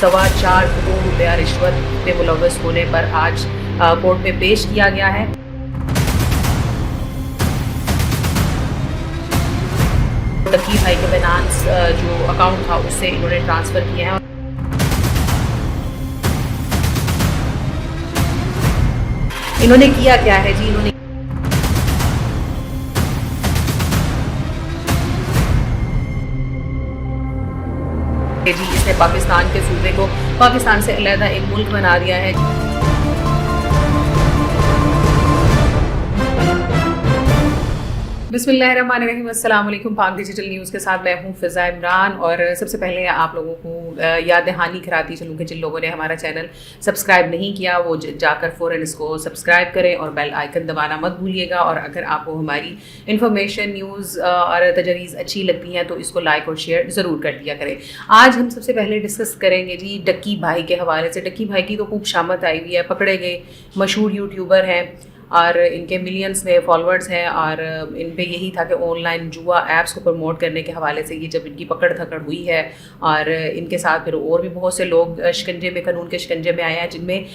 4.25 करोड़ रुपया रिश्वत में मुलव्वस होने पर आज कोर्ट में पेश किया गया है। डकी भाई के फाइनेंस जो अकाउंट था उससे इन्होंने ट्रांसफ़र किए हैं। इन्होंने किया क्या है जी, इन्होंने इसने पाकिस्तान के सूबे को पाकिस्तान से अलहदा एक मुल्क बना दिया है। बिस्मिल्लाहिर्रहमानिर्रहीम, अस्सलाम वालेकुम। पाक डिजिटल न्यूज़ के साथ मैं हूँ फ़िज़ा इमरान। और सबसे पहले आप लोगों को याद दहानी कराती चलूँ कि जिन लोगों ने हमारा चैनल सब्सक्राइब नहीं किया वो जाकर फ़ौरन इसको सब्सक्राइब करें और बेल आइकन दबाना मत भूलिएगा। और अगर आपको हमारी इन्फॉर्मेशन, न्यूज़ और तजवीज़ अच्छी लगती हैं तो इसको लाइक और शेयर ज़रूर कर दिया करें। आज हम सबसे पहले डिस्कस करेंगे जी डक्की भाई के हवाले से। डक्की भाई की तो खूब शामत आई हुई है, पकड़े गए मशहूर यूट्यूबर हैं और इनके मिलियंस में फॉलोअर्स हैं। और इन पे यही था कि ऑनलाइन जुआ ऐप्स को प्रमोट करने के हवाले से ये जब इनकी पकड़ धकड़ हुई है और इनके साथ फिर और भी बहुत से लोग शिकंजे में, कानून के शिकंजे में आए हैं, जिनमें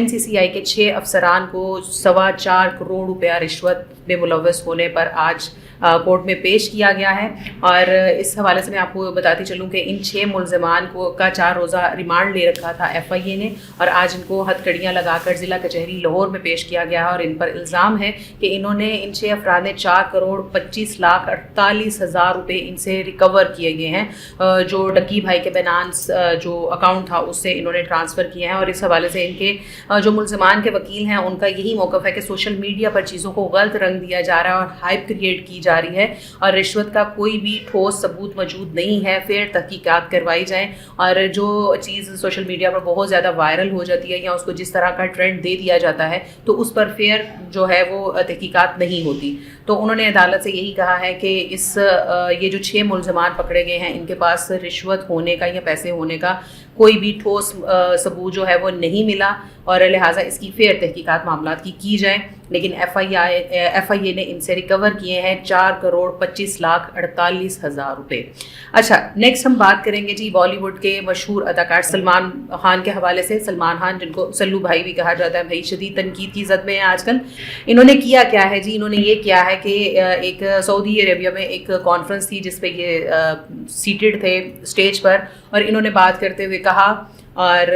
NCCI के 6 अफसरान को 4.25 करोड़ रुपया रिश्वत में मुलव्वस होने पर आज कोर्ट में पेश किया गया है। और इस हवाले से मैं आपको बताती चलूँ कि इन 6 मुलजमान का 4 रोज़ा रिमांड ले रखा था FIA ने और आज इनको हथकड़ियाँ लगाकर ज़िला कचहरी लाहौर में पेश किया गया है। और इन पर इल्ज़ाम है कि इन 6 अफराद ने 4,25,48,000 रुपये इनसे रिकवर किए गए हैं, जो डक्की भाई के फाइनेंस जो अकाउंट था उससे इन्होंने ट्रांसफ़र किए हैं। और इस हवाले से इनके जो मुलजमान के वकील हैं उनका यही मौक़िफ़ है कि सोशल मीडिया पर चीज़ों को गलत रंग दिया जा रहा है और हाइप क्रिएट की जा रही है और रिश्वत का कोई भी ठोस सबूत मौजूद नहीं है। फेयर तहकीकात करवाई जाए और जो चीज़ सोशल मीडिया पर बहुत ज़्यादा वायरल हो जाती है या उसको जिस तरह का ट्रेंड दे दिया जाता है तो उस पर फेयर जो है वो तहकीकात नहीं होती। तो उन्होंने अदालत से यही कहा है कि ये जो 6 मुलजमान पकड़े गए हैं इनके पास रिश्वत होने का या पैसे होने का कोई भी ठोस सबूत जो है वो नहीं मिला और लिहाजा इसकी फेयर तहकीकात मामलात की जाए। लेकिन FIA ने इनसे रिकवर किए हैं 4,25,48,000 रुपये। अच्छा, नेक्स्ट हम बात करेंगे जी बॉलीवुड के मशहूर अदाकार सलमान खान के हवाले से। सलमान खान, जिनको सल्लू भाई भी कहा जाता है, भाई शदीद तनकीद की ज़द में है आजकल। इन्होंने किया क्या है जी, इन्होंने ये किया है कि एक सऊदी अरेबिया में एक कॉन्फ्रेंस थी जिस पे ये सीटेड थे स्टेज पर और इन्होंने बात करते हुए कहा और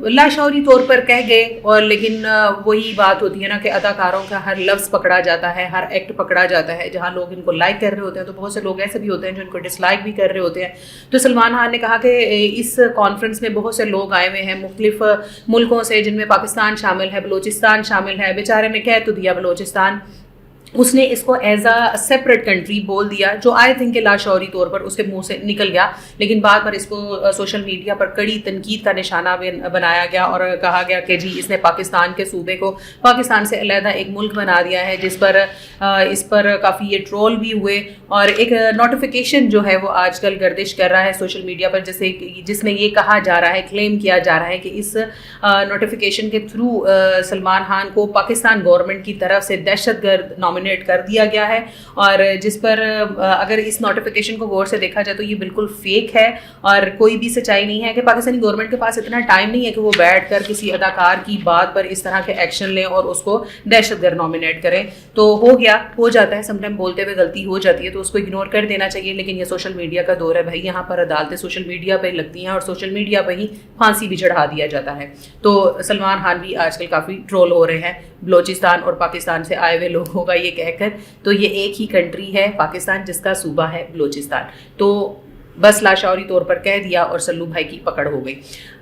लाशौरी तौर पर कह गए। और लेकिन वही बात होती है ना कि अदाकारों का हर लफ्ज़ पकड़ा जाता है, हर एक्ट पकड़ा जाता है। जहाँ लोग इनको लाइक कर रहे होते हैं तो बहुत से लोग ऐसे भी होते हैं जो इनको डिसलाइक भी कर रहे होते हैं। तो सलमान खान ने कहा कि इस कॉन्फ्रेंस में बहुत से लोग आए हुए हैं मुख्तलिफ मुल्कों से, जिनमें पाकिस्तान शामिल है, बलूचिस्तान शामिल है। बेचारे ने कह तो दिया बलूचिस्तान, उसने इसको एज अ सेपरेट कंट्री बोल दिया जो आई थिंक के लाशौरी तौर पर उसके मुंह से निकल गया। लेकिन बाद पर इसको सोशल मीडिया पर कड़ी तनकीद का निशाना बनाया गया और कहा गया कि जी इसने पाकिस्तान के सूबे को पाकिस्तान से अलहदा एक मुल्क बना दिया है, जिस पर इस पर काफ़ी ये ट्रोल भी हुए। और एक नोटिफिकेशन जो है वो आजकल गर्दिश कर रहा है सोशल मीडिया पर, जिसमें ये कहा जा रहा है, क्लेम किया जा रहा है कि इस नोटिफिकेशन के थ्रू सलमान खान को पाकिस्तान गवर्नमेंट की तरफ से दहशतगर्द नॉमिनेट कर दिया गया है। और जिस पर अगर इस नोटिफिकेशन को गौर से देखा जाए तो ये बिल्कुल फेक है और कोई भी सच्चाई नहीं है कि पाकिस्तानी गवर्नमेंट के पास इतना टाइम नहीं है कि वो बैठकर किसी अदाकार की बात पर इस तरह के एक्शन लें और उसको दहशतगर्द नॉमिनेट करें। तो हो जाता है, समटाइम बोलते हुए गलती हो जाती है तो उसको इग्नोर कर देना चाहिए। लेकिन ये सोशल मीडिया का दौर है भाई, यहाँ पर अदालतें सोशल मीडिया पर लगती हैं और सोशल मीडिया पर ही फांसी भी चढ़ा दिया जाता है। तो सलमान खान भी आजकल काफ़ी ट्रोल हो रहे हैं बलोचिस्तान और पाकिस्तान से आए हुए लोगों का ये कहकर। तो ये एक ही कंट्री है पाकिस्तान, जिसका सूबा है बलोचिस्तान। तो बस लाशौरी तौर पर कह दिया और सल्लू भाई की पकड़ हो गई।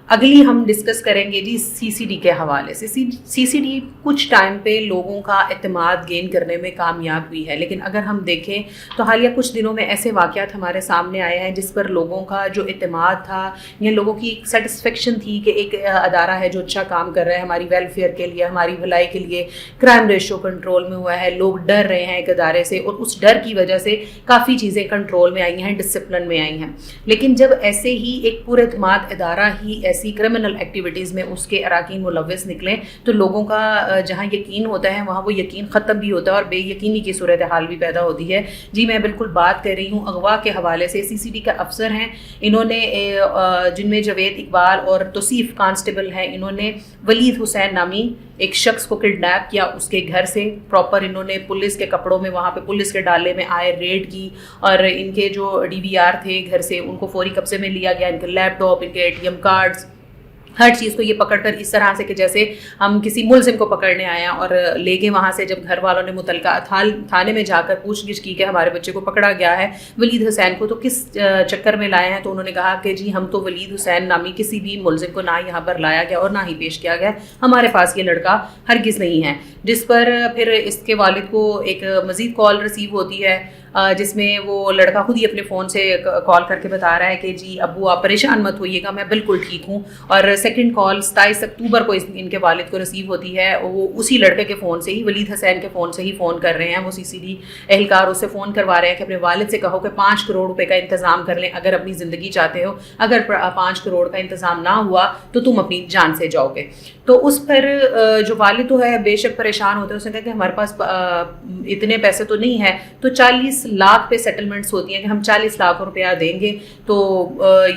अगली हम डिस्कस करेंगे जी CCD के हवाले से। CCD कुछ टाइम पे लोगों का एतमाद गेन करने में कामयाब हुई है, लेकिन अगर हम देखें तो हालिया कुछ दिनों में ऐसे वाक़यात हमारे सामने आए हैं जिस पर लोगों का जो एतमाद था या लोगों की सेटिस्फेक्शन थी कि एक अदारा है जो अच्छा काम कर रहा है हमारी वेलफेयर के लिए, हमारी भलाई के लिए, क्राइम रेशो कंट्रोल में हुआ है, लोग डर रहे हैं एक अदारे से और उस डर की वजह से काफ़ी चीज़ें कंट्रोल में आई हैं, डिसिप्लिन में आई हैं। लेकिन जब ऐसे ही एक पुरएतमाद अदारा ही ایسی کرمنل ایکٹیویٹیز میں اس کے اراکین ملوث نکلیں تو لوگوں کا جہاں یقین ہوتا ہے وہاں وہ یقین ختم بھی ہوتا ہے اور بے یقینی کی صورتحال بھی پیدا ہوتی ہے. جی میں بالکل بات کر رہی ہوں اغوا کے حوالے سے. CCD کا افسر ہیں, انہوں نے جن میں جاوید اقبال اور توصیف کانسٹیبل ہیں, انہوں نے ولید حسین نامی ایک شخص کو کڈنیپ کیا اس کے گھر سے. پراپر انہوں نے پولیس کے کپڑوں میں وہاں پہ پولیس کے ڈالے میں آئے, ریڈ کی, اور ان کے جو DVR تھے گھر سے ان کو فوری قبضے میں لیا گیا. ان کے لیپ ٹاپ, ان کے ATM کارڈز, ہر چیز کو یہ پکڑ کر اس طرح سے کہ جیسے ہم کسی ملزم کو پکڑنے آئے ہیں, اور لے گئے وہاں سے. جب گھر والوں نے متعلقہ تھانے میں جا کر پوچھ گچھ کی کہ ہمارے بچے کو پکڑا گیا ہے ولید حسین کو, تو کس چکر میں لائے ہیں, تو انہوں نے کہا کہ جی ہم تو ولید حسین نامی کسی بھی ملزم کو نہ یہاں پر لایا گیا اور نہ ہی پیش کیا گیا, ہمارے پاس یہ لڑکا ہرگز نہیں ہے. جس پر پھر اس کے والد کو ایک مزید کال ریسیو ہوتی ہے جس میں وہ لڑکا خود ہی اپنے فون سے کال کر کے بتا رہا ہے کہ جی ابو آپ پریشان مت ہوئیے گا, میں بالکل ٹھیک ہوں. اور سیکنڈ کال 27 اکتوبر کو ان کے والد کو ریسیو ہوتی ہے, وہ اسی لڑکے کے فون سے ہی, ولید حسین کے فون سے ہی فون کر رہے ہیں. وہ CCD اہلکار اس سے فون کروا رہے ہیں کہ اپنے والد سے کہو کہ 5 کروڑ روپے کا انتظام کر لیں اگر اپنی زندگی چاہتے ہو, اگر 5 کروڑ کا انتظام نہ ہوا تو تم اپنی جان سے جاؤ گے. تو اس پر جو والد تو ہے بے شک پریشان ہوتے ہیں, اس نے کہا کہ ہمارے پاس اتنے پیسے تو نہیں ہے, تو 40 لاکھ پہ سیٹلمنٹس ہوتی ہیں کہ ہم 40 لاکھ روپیہ دیں گے, تو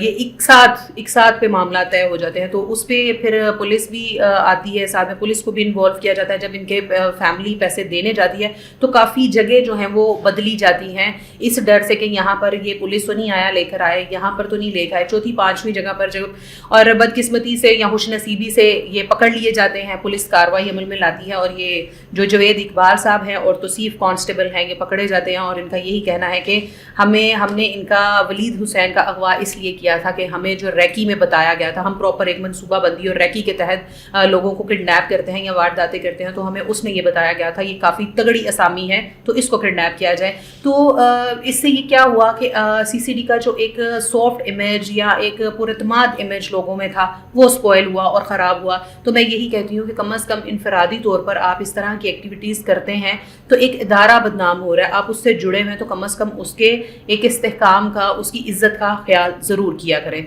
یہ ایک ساتھ پہ معاملات طے ہو جاتے ہیں. تو اس پہ پھر پولیس بھی آتی ہے, ساتھ میں پولیس کو بھی انوالو کیا جاتا ہے. جب ان کے فیملی پیسے دینے جاتی ہے تو کافی جگہ جو ہیں وہ بدلی جاتی ہیں اس ڈر سے کہ یہاں پر یہ پولیس تو نہیں آیا لے کر آئے, یہاں پر تو نہیں لے کے آئے, چوتھی پانچویں جگہ پر جو, اور بدقسمتی سے یا خوش نصیبی سے یہ پکڑ لیے جاتے ہیں. پولیس کارروائی عمل میں لاتی ہے اور یہ جو جاوید اقبال صاحب ہیں اور توصیف کانسٹیبل ہیں یہ پکڑے جاتے ہیں. اور ان کا یہی کہنا ہے کہ ہم نے ان کا ولید حسین کا اغوا اس لیے کیا تھا کہ ہمیں جو ریکی میں بتایا گیا تھا, ہم پراپر ایک منصوبہ بندی اور ریکی کے تحت لوگوں کو کڈنیپ کرتے ہیں یا وارداتیں کرتے ہیں, تو ہمیں اس میں یہ بتایا گیا تھا یہ کافی تگڑی اسامی ہے تو اس کو کڈنیپ کیا جائے. تو اس سے یہ کیا ہوا کہ CCD کا جو ایک سافٹ امیج یا ایک پراعتماد امیج لوگوں میں تھا وہ اسپوائل ہوا اور خراب ہوا. تو میں یہی کہتی ہوں کہ کم از کم انفرادی طور پر آپ اس طرح کی ایکٹیویٹیز کرتے ہیں تو ایک ادارہ بدنام ہو رہا ہے, آپ اس سے جڑے ہوئے تو کم از کم اس کے ایک استحکام کا, اس کی عزت کا خیال ضرور کیا کریں.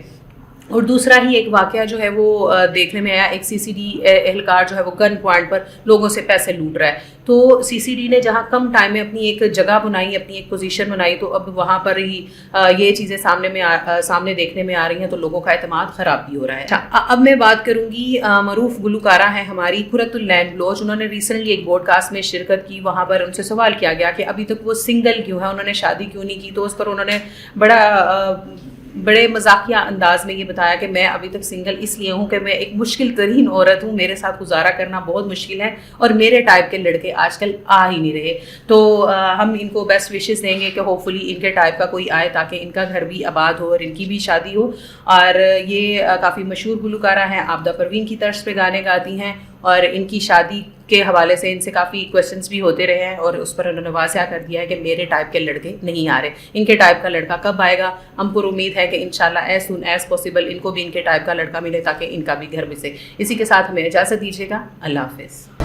اور دوسرا ہی ایک واقعہ جو ہے وہ دیکھنے میں آیا, ایک CCD اہلکار جو ہے وہ گن پوائنٹ پر لوگوں سے پیسے لوٹ رہا ہے. تو CCD نے جہاں کم ٹائم میں اپنی ایک جگہ بنائی, اپنی ایک پوزیشن بنائی, تو اب وہاں پر ہی یہ چیزیں سامنے دیکھنے میں آ رہی ہیں, تو لوگوں کا اعتماد خراب بھی ہو رہا ہے. اب میں بات کروں گی معروف گلوکارہ ہیں ہماری قرۃ العین بلوچ. انہوں نے ریسنٹلی ایک بوڈ کاسٹ میں شرکت کی, وہاں پر ان سے سوال کیا گیا کہ ابھی تک وہ سنگل کیوں ہے, انہوں نے شادی کیوں نہیں کی. تو اس پر انہوں نے بڑے مزاحیہ انداز میں یہ بتایا کہ میں ابھی تک سنگل اس لیے ہوں کہ میں ایک مشکل ترین عورت ہوں, میرے ساتھ گزارا کرنا بہت مشکل ہے اور میرے ٹائپ کے لڑکے آج کل آ ہی نہیں رہے. تو ہم ان کو بیسٹ وشز دیں گے کہ ہوپ فلی ان کے ٹائپ کا کوئی آئے تاکہ ان کا گھر بھی آباد ہو اور ان کی بھی شادی ہو. اور یہ کافی مشہور گلوکارہ ہیں, عابدہ پروین کی طرز پہ گانے گاتی ہیں, اور ان کی شادی کے حوالے سے ان سے کافی کویسچنس بھی ہوتے رہے ہیں, اور اس پر انہوں نے واضح کر دیا ہے کہ میرے ٹائپ کے لڑکے نہیں آ رہے, ان کے ٹائپ کا لڑکا کب آئے گا. ہم پر امید ہے کہ انشاءاللہ as soon as possible in کو بھی ان کے ٹائپ کا لڑکا ملے تاکہ ان کا بھی گھر بسے. اسی کے ساتھ ہمیں اجازت دیجیے گا, اللہ حافظ.